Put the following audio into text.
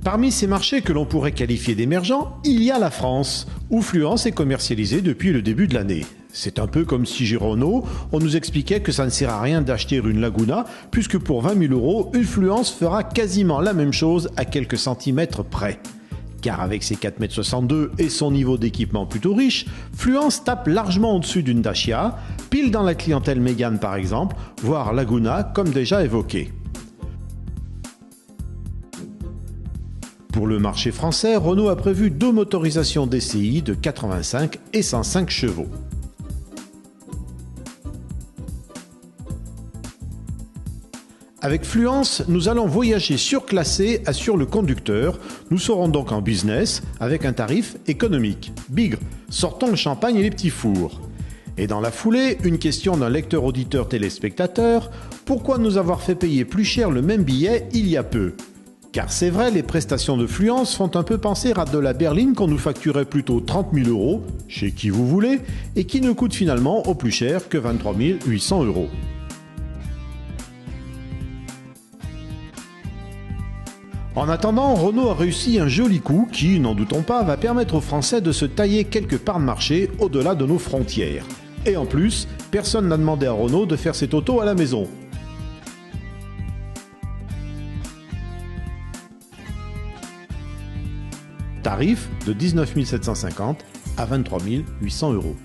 Parmi ces marchés que l'on pourrait qualifier d'émergents, il y a la France, où Fluence est commercialisée depuis le début de l'année. C'est un peu comme si chez Renault, on nous expliquait que ça ne sert à rien d'acheter une Laguna, puisque pour 20 000 €, une Fluence fera quasiment la même chose à quelques centimètres près. Car avec ses 4,62 m et son niveau d'équipement plutôt riche, Fluence tape largement au-dessus d'une Dacia, pile dans la clientèle Mégane par exemple, voire Laguna comme déjà évoqué. Pour le marché français, Renault a prévu 2 motorisations DCI de 85 et 105 chevaux. Avec Fluence, nous allons voyager surclassé, assure le conducteur. Nous serons donc en business avec un tarif économique. Bigre, sortons le champagne et les petits fours. Et dans la foulée, une question d'un lecteur auditeur téléspectateur. Pourquoi nous avoir fait payer plus cher le même billet il y a peu ? Car c'est vrai, les prestations de Fluence font un peu penser à de la berline qu'on nous facturait plutôt 30 000 €, chez qui vous voulez, et qui ne coûte finalement au plus cher que 23 800 €. En attendant, Renault a réussi un joli coup qui, n'en doutons pas, va permettre aux Français de se tailler quelques parts de marché au-delà de nos frontières. Et en plus, personne n'a demandé à Renault de faire ses totos à la maison. Tarif de 19 750 à 23 800 €.